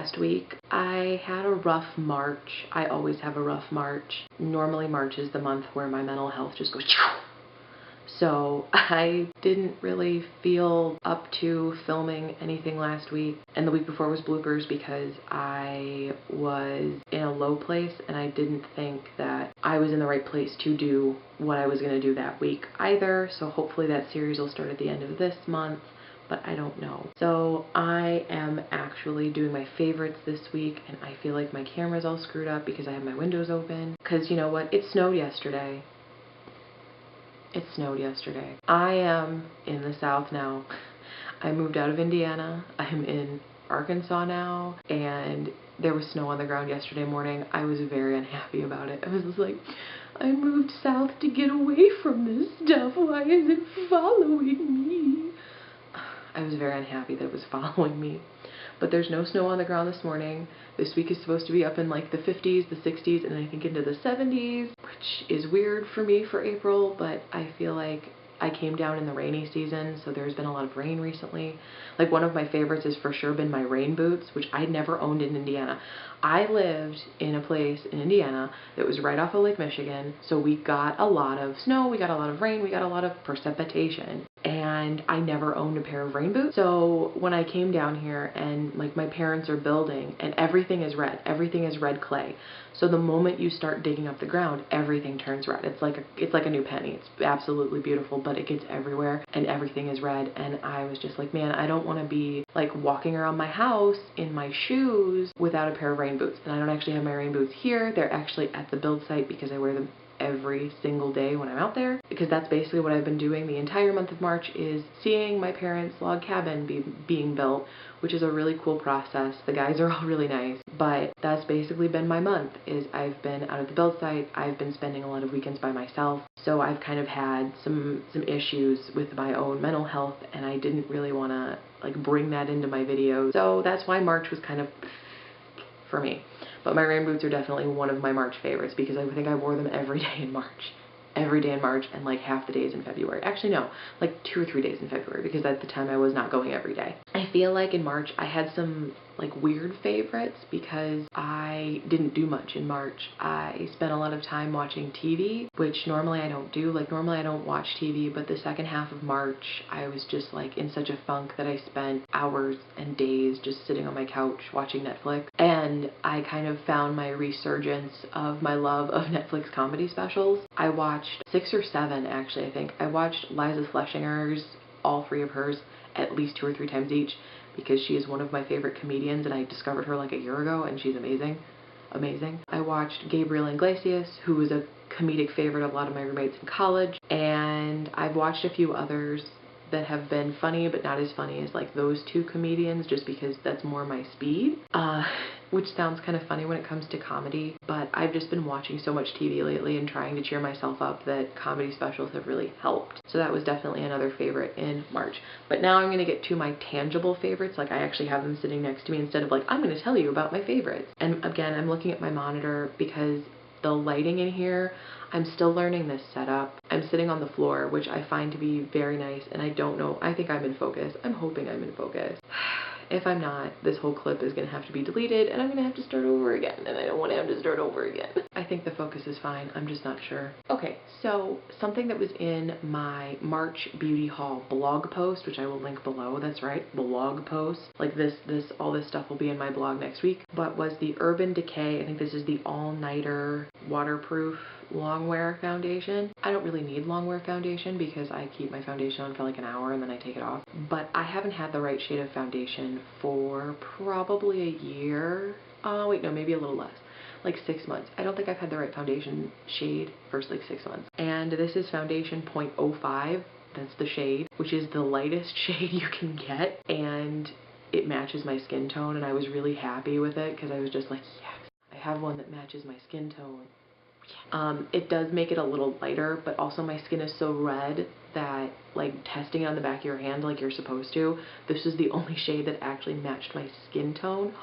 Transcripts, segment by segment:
last week. I had a rough March. I always have a rough March. Normally March is the month where my mental health just goes choo. So I didn't really feel up to filming anything last week, and the week before was bloopers because I was in a low place and I didn't think that I was in the right place to do what I was going to do that week either. So hopefully that series will start at the end of this month, but I don't know. So I am actually doing my favorites this week, and I feel like my camera's all screwed up because I have my windows open. Because you know what? It snowed yesterday. It snowed yesterday. I am in the South now. I moved out of Indiana. I'm in Arkansas now, and there was snow on the ground yesterday morning. I was very unhappy about it. I was just like, I moved south to get away from this stuff. Why is it following me? I was very unhappy that it was following me. But there's no snow on the ground this morning. This week is supposed to be up in like the 50s, the 60s, and I think into the 70s, which is weird for me for April, but I feel like I came down in the rainy season, so there's been a lot of rain recently. Like, one of my favorites has for sure been my rain boots, which I'd never owned in Indiana. I lived in a place in Indiana that was right off of Lake Michigan, so we got a lot of snow, we got a lot of rain, we got a lot of precipitation. And I never owned a pair of rain boots. So when I came down here and like my parents are building and everything is red clay. So the moment you start digging up the ground, everything turns red. It's like a new penny. It's absolutely beautiful, but it gets everywhere and everything is red. And I was just like, man, I don't want to be like walking around my house in my shoes without a pair of rain boots. And I don't actually have my rain boots here. They're actually at the build site because I wear them every single day when I'm out there, because that's basically what I've been doing the entire month of March, is seeing my parents' log cabin being built, which is a really cool process. The guys are all really nice, but that's basically been my month, is I've been out at the build site. I've been spending a lot of weekends by myself, so I've kind of had some issues with my own mental health, and I didn't really want to like bring that into my videos. So that's why March was kind of for me. But my rain boots are definitely one of my March favorites because I think I wore them every day in March. Every day in March and like half the days in February. Actually, no, like 2 or 3 days in February, because at the time I was not going every day. I feel like in March I had some like weird favorites because I didn't do much in March. I spent a lot of time watching TV, which normally I don't do. Like, normally I don't watch TV, but the second half of March I was just like in such a funk that I spent hours and days just sitting on my couch watching Netflix. And I kind of found my resurgence of my love of Netflix comedy specials. I watched 6 or 7, actually, I think. I watched Liza Schlesinger's, all 3 of hers, at least 2 or 3 times each, because she is one of my favorite comedians, and I discovered her like a year ago, and she's amazing. Amazing. I watched Gabriel Iglesias, who was a comedic favorite of a lot of my roommates in college, and I've watched a few others that have been funny, but not as funny as like those 2 comedians, just because that's more my speed. Which sounds kind of funny when it comes to comedy, but I've just been watching so much TV lately and trying to cheer myself up that comedy specials have really helped. So that was definitely another favorite in March. But now I'm going to get to my tangible favorites. Like, I actually have them sitting next to me instead of like, I'm going to tell you about my favorites. And again, I'm looking at my monitor because the lighting in here, I'm still learning this setup. I'm sitting on the floor, which I find to be very nice, and I don't know, I think I'm in focus. I'm hoping I'm in focus. If I'm not, this whole clip is going to have to be deleted, and I'm going to have to start over again, and I don't want to have to start over again. I think the focus is fine. I'm just not sure. Okay, so something that was in my March Beauty Haul blog post, which I will link below, that's right, blog post. Like all this stuff will be in my blog next week, but was the Urban Decay, I think this is the all-nighter waterproof longwear foundation. I don't really need longwear foundation because I keep my foundation on for like an hour and then I take it off. But I haven't had the right shade of foundation for probably a year. Oh wait, no, maybe a little less. Like 6 months. I don't think I've had the right foundation shade for like 6 months. And this is foundation 0.05. That's the shade, which is the lightest shade you can get. And it matches my skin tone, and I was really happy with it because I was just like, yes, I have one that matches my skin tone. It does make it a little lighter, but also my skin is so red that, like, testing it on the back of your hand like you're supposed to, this is the only shade that actually matched my skin tone.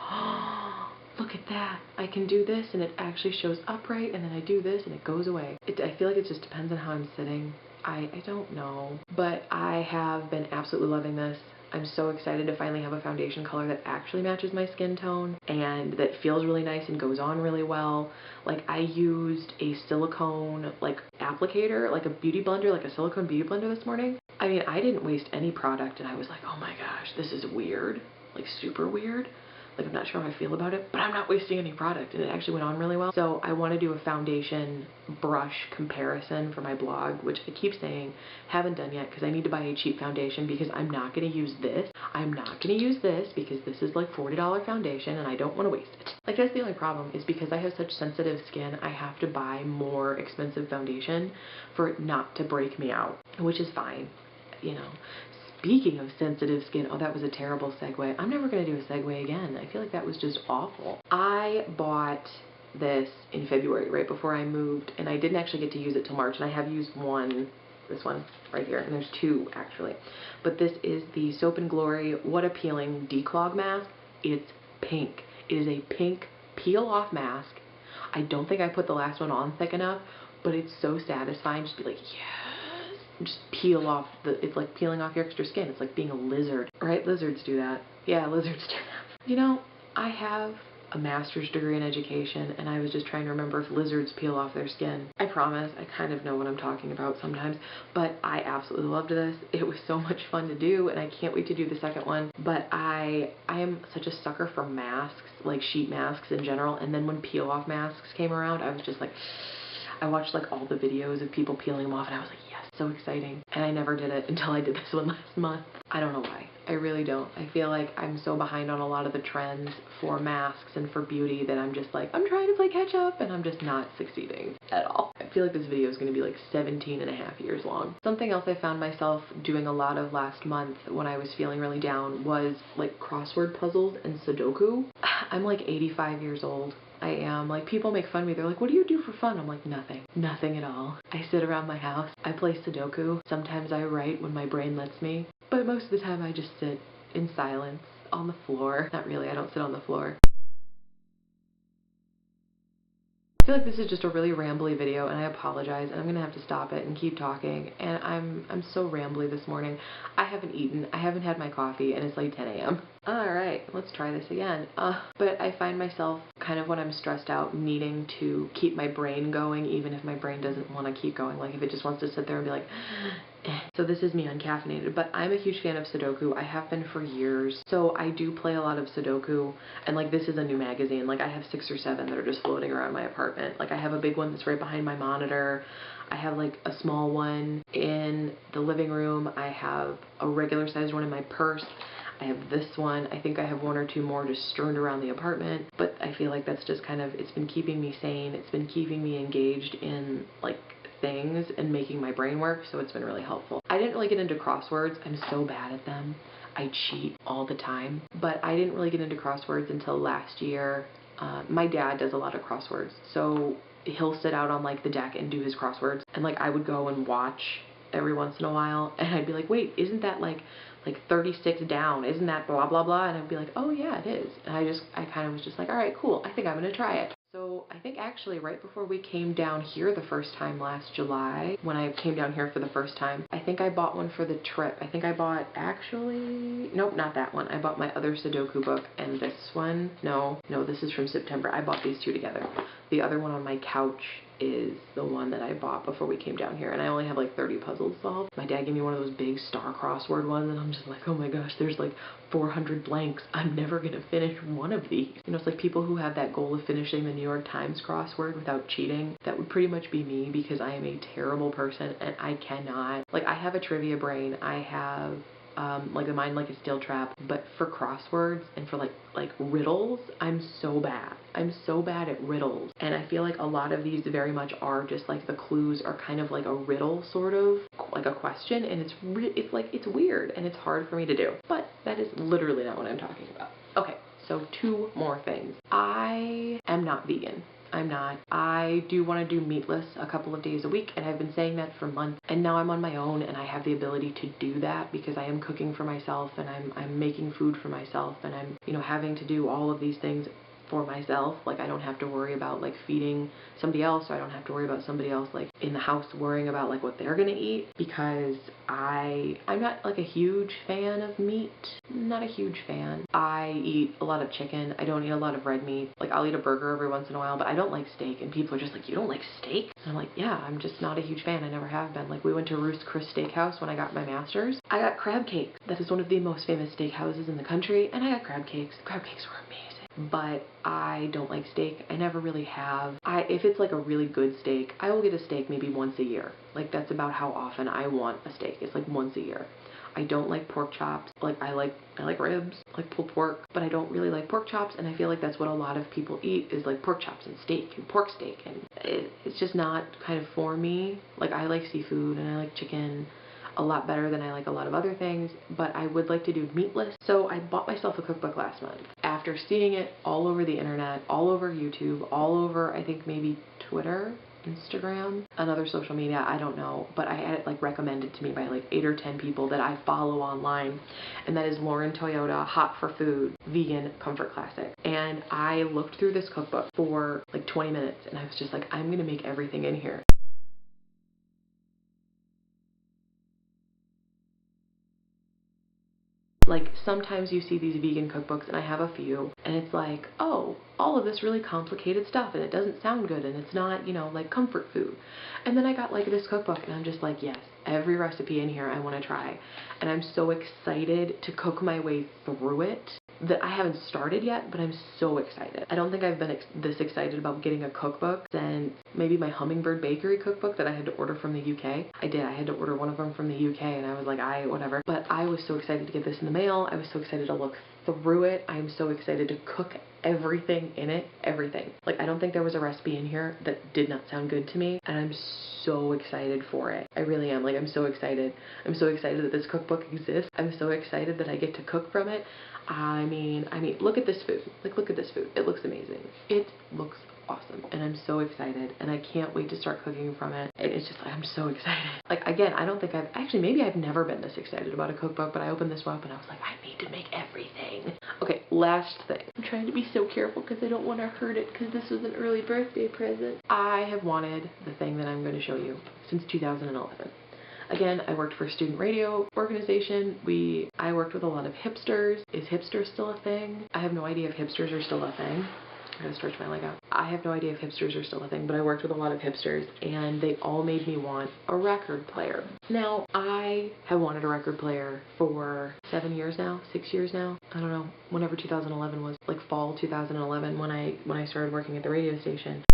Look at that. I can do this and it actually shows upright, and then I do this and it goes away. I feel like it just depends on how I'm sitting. I don't know. But I have been absolutely loving this. I'm so excited to finally have a foundation color that actually matches my skin tone and that feels really nice and goes on really well. Like, I used a silicone like applicator, like a beauty blender, like a silicone beauty blender this morning. I mean, I didn't waste any product and I was like, oh my gosh, this is weird, like super weird. Like, I'm not sure how I feel about it, but I'm not wasting any product, and it actually went on really well. So I want to do a foundation brush comparison for my blog, which I keep saying haven't done yet because I need to buy a cheap foundation because I'm not going to use this. I'm not going to use this because this is like $40 foundation and I don't want to waste it. Like, that's the only problem, is because I have such sensitive skin, I have to buy more expensive foundation for it not to break me out, which is fine, you know. Speaking of sensitive skin, oh, that was a terrible segue. I'm never going to do a segue again. I feel like that was just awful. I bought this in February, right before I moved, and I didn't actually get to use it till March, and I have used one, this one right here, and there's two actually. But this is the Soap and Glory What Appealing Declog Mask. It's pink. It is a pink peel-off mask. I don't think I put the last one on thick enough, but it's so satisfying. Just be like, yeah. Just peel off it's like peeling off your extra skin. It's like being a lizard, right? Lizards do that. Yeah, lizards do that. You know, I have a master's degree in education, and I was just trying to remember if lizards peel off their skin. I promise, I kind of know what I'm talking about sometimes, but I absolutely loved this. It was so much fun to do, and I can't wait to do the second one. But I am such a sucker for masks, like sheet masks in general, and then when peel-off masks came around, I was just like, I watched like all the videos of people peeling them off, and I was like, yes, so exciting. And I never did it until I did this one last month. I don't know why. I really don't. I feel like I'm so behind on a lot of the trends for masks and for beauty that I'm just like, I'm trying to play catch up, and I'm just not succeeding at all. I feel like this video is going to be like 17 and a half years long. Something else I found myself doing a lot of last month when I was feeling really down was like crossword puzzles and Sudoku. I'm like 85 years old. I am. Like, people make fun of me. They're like, what do you do for fun? I'm like, nothing. Nothing at all. I sit around my house. I play Sudoku. Sometimes I write when my brain lets me. But most of the time I just sit in silence on the floor. Not really. I don't sit on the floor. I feel like this is just a really rambly video, and I apologize, and I'm gonna have to stop it and keep talking. And I'm so rambly this morning. I haven't eaten, I haven't had my coffee, and it's like 10 a.m. Alright, let's try this again. But I find myself kind of when I'm stressed out needing to keep my brain going, even if my brain doesn't want to keep going. Like, if it just wants to sit there and be like, eh. So this is me uncaffeinated, but I'm a huge fan of Sudoku. I have been for years. So I do play a lot of Sudoku, and like, this is a new magazine. Like, I have 6 or 7 that are just floating around my apartment. Like, I have a big one that's right behind my monitor. I have like a small one in the living room. I have a regular sized one in my purse. I have this one. I think I have 1 or 2 more just strewn around the apartment, but I feel like that's just kind of, it's been keeping me sane. It's been keeping me engaged in like things and making my brain work, so it's been really helpful. I didn't really get into crosswords. I'm so bad at them. I cheat all the time, but I didn't really get into crosswords until last year. My dad does a lot of crosswords, so he'll sit out on like the deck and do his crosswords, and like I would go and watch every once in a while, and I'd be like, wait, isn't that like 36 down, isn't that blah blah blah? And I'd be like, oh yeah, it is. And I kind of was just like, all right, cool, I think I'm gonna try it. So I think actually right before we came down here the first time last July, when I came down here for the first time, I think I bought one for the trip. I think I bought, actually, nope, not that one. I bought my other Sudoku book, and this one, no, this is from September. I bought these 2 together. The other one on my couch is the one that I bought before we came down here, and I only have like 30 puzzles solved. My dad gave me one of those big star crossword ones, and I'm just like, oh my gosh, there's like 400 blanks. I'm never gonna finish one of these. You know, it's like people who have that goal of finishing the New York Times crossword without cheating. That would pretty much be me, because I am a terrible person and I cannot, like, I have a trivia brain. I have like a mind like a steel trap, but for crosswords and for like riddles, I'm so bad. I'm so bad at riddles, and I feel like a lot of these very much are just like the clues are kind of like a riddle, sort of like a question, and it's weird and it's hard for me to do. But that is literally not what I'm talking about. Okay, so 2 more things. I am not vegan. I'm not. I do want to do meatless a couple of days a week, and I've been saying that for months, and now I'm on my own and I have the ability to do that because I am cooking for myself, and I'm making food for myself, and I'm, you know, having to do all of these things for myself. Like, I don't have to worry about like feeding somebody else, or I don't have to worry about somebody else like in the house worrying about like what they're gonna eat, because I'm not like a huge fan of meat. Not a huge fan. I eat a lot of chicken. I don't eat a lot of red meat. Like, I'll eat a burger every once in a while, but I don't like steak. And people are just like, you don't like steak? And I'm like, yeah, I'm just not a huge fan. I never have been. Like, we went to Ruth's Chris Steakhouse when I got my master's. I got crab cakes. That is one of the most famous steakhouses in the country, and I got crab cakes. Crab cakes were amazing. But I don't like steak. I never really have. If it's like a really good steak, I will get a steak maybe once a year. Like, that's about how often I want a steak. It's like once a year. I don't like pork chops. Like, I like ribs, like pulled pork, but I don't really like pork chops, and I feel like that's what a lot of people eat, is like pork chops and steak and pork steak, and it's just not kind of for me. Like, I like seafood and I like chicken a lot better than I like a lot of other things, but I would like to do meatless. So I bought myself a cookbook last month after seeing it all over the internet, all over YouTube, all over, I think maybe Twitter, Instagram, another social media, I don't know, but I had it like recommended to me by like 8 or 10 people that I follow online, and that is Lauren Toyota, Hot for Food Vegan Comfort Classic. And I looked through this cookbook for like 20 minutes, and I was just like, I'm gonna make everything in here. Like, sometimes you see these vegan cookbooks, and I have a few, and it's like, oh, all of this really complicated stuff, and it doesn't sound good, and it's not, you know, like comfort food. And then I got like this cookbook, and I'm just like, yes, every recipe in here I want to try. And I'm so excited to cook my way through it that I haven't started yet, but I'm so excited. I don't think I've been this excited about getting a cookbook since maybe my Hummingbird Bakery cookbook that I had to order from the UK. I had to order one of them from the UK, and I was like, whatever. But I was so excited to get this in the mail. I was so excited to look through it. I'm so excited to cook everything in it, everything. Like, I don't think there was a recipe in here that did not sound good to me, and I'm so excited for it. I really am. Like, I'm so excited. I'm so excited that this cookbook exists. I'm so excited that I get to cook from it. I mean, look at this food. Like, look at this food. It looks amazing. It looks awesome, and I'm so excited, and I can't wait to start cooking from it. It's just, I'm so excited. Like, again, I don't think maybe I've never been this excited about a cookbook, but I opened this one up and I was like, I need to make everything. Okay, last thing. I'm trying to be so careful because I don't want to hurt it, because this was an early birthday present. I have wanted the thing that I'm going to show you since 2011. Again, I worked for a student radio organization. I worked with a lot of hipsters. Is hipster still a thing? I have no idea if hipsters are still a thing. I'm gonna stretch my leg out. I have no idea if hipsters are still a thing, but I worked with a lot of hipsters, and they all made me want a record player. Now, I have wanted a record player for 7 years now, 6 years now. I don't know, whenever 2011 was, like fall 2011, when I started working at the radio station.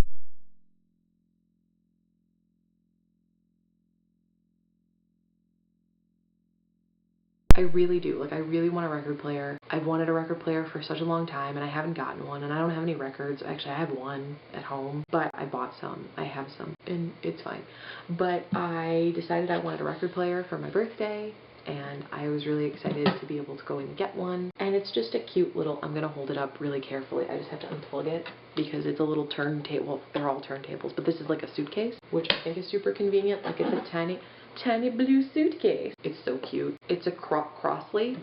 I really do. Like, I really want a record player. I've wanted a record player for such a long time, and I haven't gotten one, and I don't have any records. Actually, I have one at home, but I bought some. I have some, and it's fine. But I decided I wanted a record player for my birthday, and I was really excited to be able to go and get one. And it's just a cute little, I'm gonna hold it up really carefully. I just have to unplug it because it's a little turntable. Well, they're all turntables, but this is like a suitcase, which I think is super convenient. Like, it's a tiny blue suitcase. It's so cute. It's a Crossley.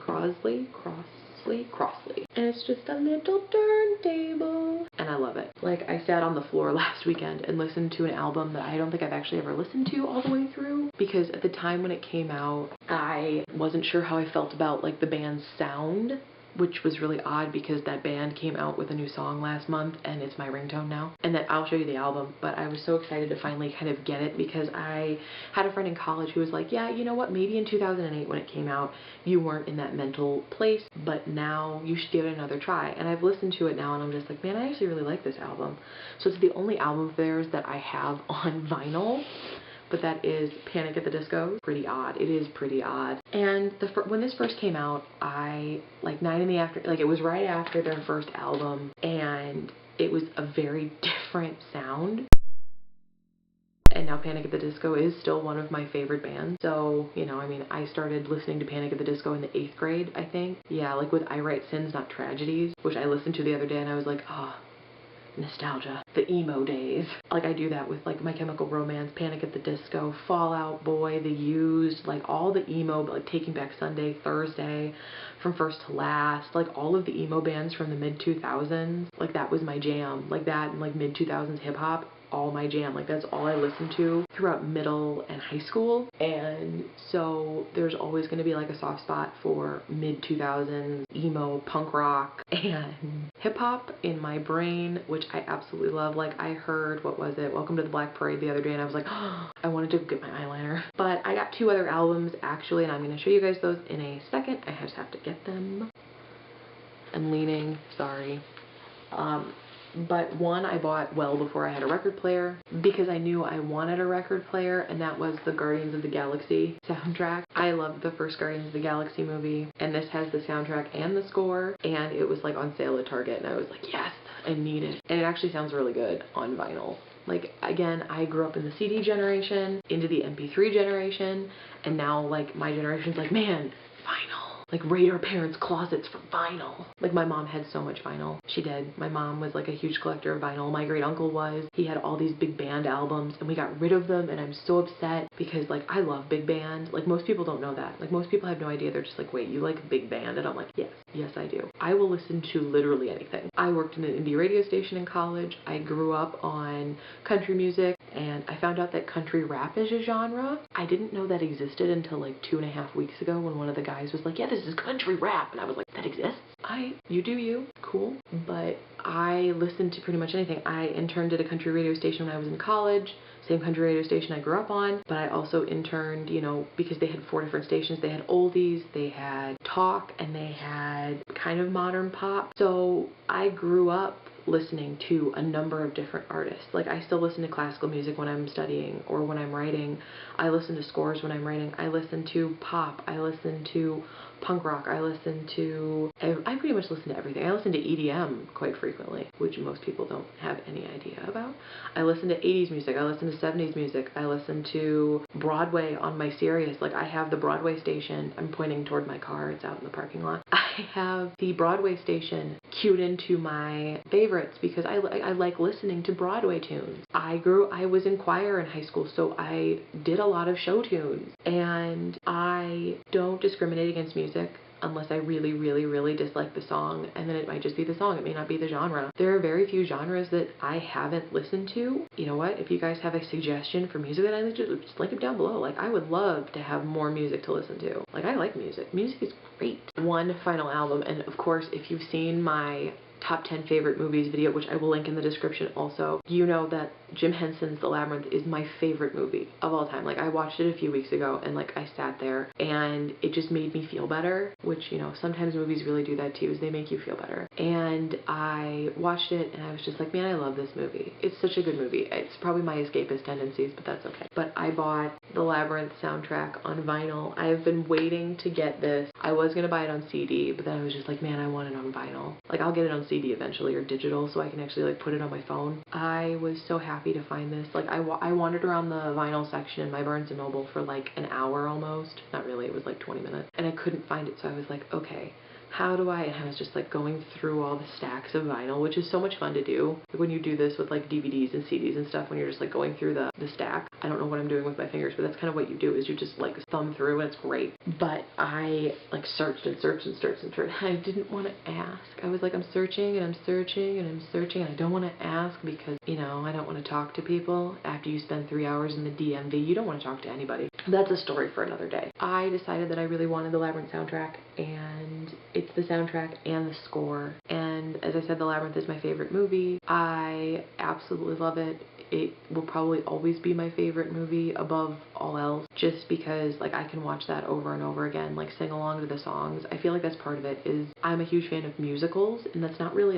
And it's just a little turntable. And I love it. Like, I sat on the floor last weekend and listened to an album that I don't think I've actually ever listened to all the way through, because at the time when it came out, I wasn't sure how I felt about like the band's sound, which was really odd because that band came out with a new song last month, and it's my ringtone now. And then I'll show you the album, but I was so excited to finally kind of get it, because I had a friend in college who was like, yeah, you know what, maybe in 2008 when it came out, you weren't in that mental place, but now you should give it another try. And I've listened to it now, and I'm just like, man, I actually really like this album. So it's the only album of theirs that I have on vinyl. But that is Panic at the Disco. Pretty odd. It is pretty odd. And when this first came out, like 9 in the afternoon, like it was right after their first album, and it was a very different sound. And now Panic at the Disco is still one of my favorite bands. So, you know, I mean, I started listening to Panic at the Disco in the 8th grade, I think. Yeah, like with I Write Sins, Not Tragedies, which I listened to the other day, and I was like, oh, nostalgia. The emo days. Like I do that with like My Chemical Romance, Panic at the Disco, Fall Out Boy, The Used, like all the emo, like Taking Back Sunday, Thursday, From First to Last, like all of the emo bands from the mid-2000s. Like that was my jam. Like that and like mid-2000s hip hop, all my jam. Like that's all I listened to throughout middle and high school. And so there's always going to be like a soft spot for mid-2000s emo, punk rock, and hip hop in my brain, which I absolutely love. Like I heard, what was it, Welcome to the Black Parade the other day, and I was like, oh, I wanted to get my eyeliner. But I got 2 other albums actually, and I'm going to show you guys those in a second. I just have to get them. I'm leaning, sorry. But one I bought well before I had a record player because I knew I wanted a record player, and that was the Guardians of the Galaxy soundtrack. I loved the first Guardians of the Galaxy movie, and this has the soundtrack and the score, and it was like on sale at Target, and I was like, yes, I need it. And it actually sounds really good on vinyl. Like, again, I grew up in the CD generation, into the MP3 generation, and now, like, my generation's like, man, vinyl. Like, raid our parents' closets for vinyl. Like, my mom had so much vinyl. She did. My mom was, like, a huge collector of vinyl. My great uncle was. He had all these big band albums, and we got rid of them, and I'm so upset because, like, I love big band. Like, most people don't know that. Like, most people have no idea. They're just like, wait, you like big band? And I'm like, yes. Yes, I do. I will listen to literally anything. I worked in an indie radio station in college. I grew up on country music, and I found out that country rap is a genre. I didn't know that existed until like 2.5 weeks ago when one of the guys was like, yeah, this is country rap. And I was like, that exists? You do you. Cool. But I listened to pretty much anything. I interned at a country radio station when I was in college. Same country radio station I grew up on, but I also interned, you know, because they had 4 different stations. They had oldies, they had talk, and they had kind of modern pop. So I grew up listening to a number of different artists. Like, I still listen to classical music when I'm studying or when I'm writing. I listen to scores when I'm writing. I listen to pop. I listen to punk rock. I pretty much listen to everything. I listen to EDM quite frequently, which most people don't have any idea about. I listen to 80s music. I listen to 70s music. I listen to Broadway on my Sirius. Like, I have the Broadway station. I'm pointing toward my car. It's out in the parking lot. I have the Broadway station queued into my favorites because I like listening to Broadway tunes. I was in choir in high school, so I did a lot of show tunes, and I don't discriminate against music unless I really, really, really dislike the song, and then it might just be the song. It may not be the genre. There are very few genres that I haven't listened to. You know what? If you guys have a suggestion for music that I listen to, just link it down below. Like, I would love to have more music to listen to. Like, I like music. Music is great. One final album, and of course, if you've seen my top 10 favorite movies video, which I will link in the description also, you know that Jim Henson's The Labyrinth is my favorite movie of all time. Like, I watched it a few weeks ago, and like, I sat there and it just made me feel better, which, you know, sometimes movies really do that too, is they make you feel better. And I watched it and I was just like, man, I love this movie. It's such a good movie. It's probably my escapist tendencies, but that's okay. But I bought the Labyrinth soundtrack on vinyl. I have been waiting to get this. I was gonna buy it on CD, but then I was just like, man, I want it on vinyl. Like, I'll get it on CD eventually, or digital, so I can actually like put it on my phone. I was so happy to find this. Like, I wandered around the vinyl section in my Barnes & Noble for like an hour almost. Not really, it was like 20 minutes. And I couldn't find it, so I was like, okay, how do and I was just like going through all the stacks of vinyl, which is so much fun to do. When you do this with like DVDs and CDs and stuff, when you're just like going through the stack. I don't know what I'm doing with my fingers, but that's kind of what you do, is you just like thumb through, and it's great. But I like searched and searched and searched and searched. I didn't want to ask. I was like, I'm searching and I'm searching and I'm searching, and I don't want to ask because, you know, I don't want to talk to people. After you spend 3 hours in the DMV, you don't want to talk to anybody. That's a story for another day. I decided that I really wanted the Labyrinth soundtrack, and it's the soundtrack and the score. And as I said, The Labyrinth is my favorite movie. I absolutely love it. It will probably always be my favorite movie above all else, just because like I can watch that over and over again, like sing along to the songs. I feel like that's part of it. Is I'm a huge fan of musicals, and that's not really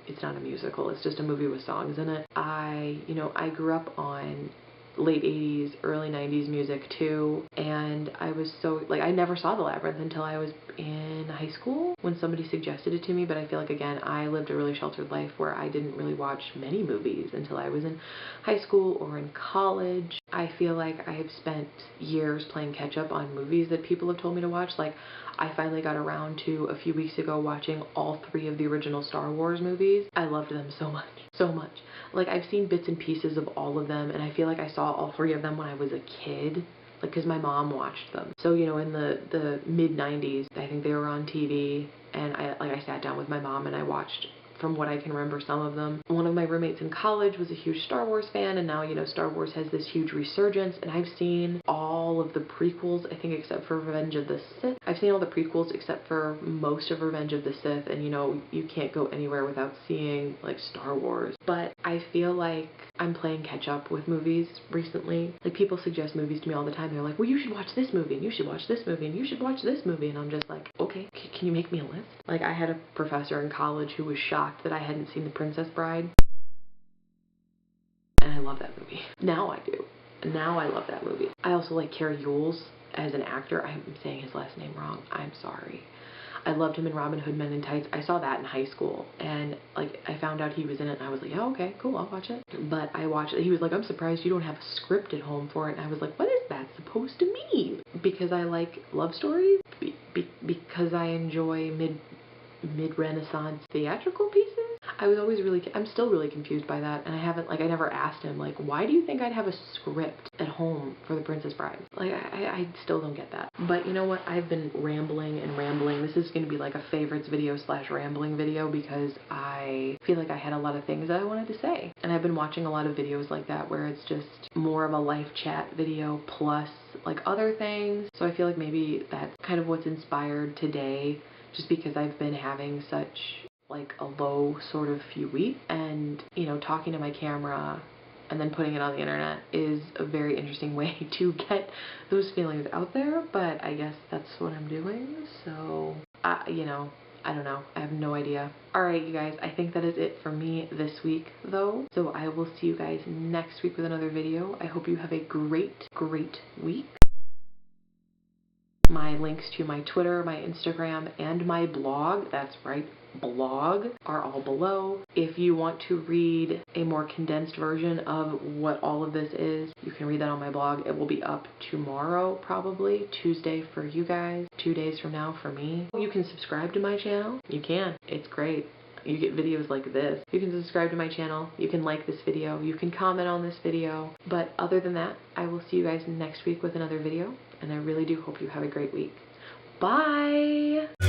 it's not a musical, it's just a movie with songs in it. I grew up on late 80s, early 90s music too, and I was so, like, I never saw The Labyrinth until I was in high school when somebody suggested it to me. But I feel like, again, I lived a really sheltered life where I didn't really watch many movies until I was in high school or in college. I feel like I have spent years playing catch up on movies that people have told me to watch. Like, I finally got around to a few weeks ago watching all 3 of the original Star Wars movies. I loved them so much, so much. Like, I've seen bits and pieces of all of them, and I feel like I saw all 3 of them when I was a kid. Like, because my mom watched them. So, you know, in the mid-90s, I think they were on TV, and I sat down with my mom and I watched, from what I can remember, some of them. One of my roommates in college was a huge Star Wars fan, and now, you know, Star Wars has this huge resurgence, and I've seen all of the prequels, I think, except for Revenge of the Sith. I've seen all the prequels except for most of Revenge of the Sith, and, you know, you can't go anywhere without seeing, like, Star Wars. But I feel like I'm playing catch up with movies recently. Like, people suggest movies to me all the time. They're like, well, you should watch this movie, and you should watch this movie, and you should watch this movie, and I'm just like, okay, can you make me a list? Like, I had a professor in college who was shocked that I hadn't seen The Princess Bride. And I love that movie. Now I do. Now I love that movie. I also like Carrie Yules as an actor. I'm saying his last name wrong. I'm sorry. I loved him in Robin Hood Men in Tights. I saw that in high school, and like I found out he was in it, and I was like, yeah, okay, cool, I'll watch it. But I watched it. He was like, I'm surprised you don't have a script at home for it. And I was like, what is that supposed to mean? Because I like love stories, because I enjoy mid-Renaissance theatrical pieces. I'm still really confused by that, and I never asked him, like, why do you think I'd have a script at home for The Princess Bride? Like, I still don't get that. But you know what? I've been rambling and rambling. This is going to be like a favorites video / rambling video, because I feel like I had a lot of things that I wanted to say. And I've been watching a lot of videos like that where it's just more of a live chat video plus like other things. So I feel like maybe that's kind of what's inspired today, just because I've been having such like a low sort of few weeks, and you know, talking to my camera and then putting it on the internet is a very interesting way to get those feelings out there. But I guess that's what I'm doing. So you know, I don't know, I have no idea. Alright, you guys, I think that is it for me this week though, so I will see you guys next week with another video. I hope you have a great week. My links to my Twitter, my Instagram, and my blog, that's right, blog, are all below. If you want to read a more condensed version of what all of this is, you can read that on my blog. It will be up tomorrow, probably, Tuesday for you guys, 2 days from now for me. You can subscribe to my channel. You can. It's great. You get videos like this. You can subscribe to my channel. You can like this video. You can comment on this video. But other than that, I will see you guys next week with another video. And I really do hope you have a great week. Bye!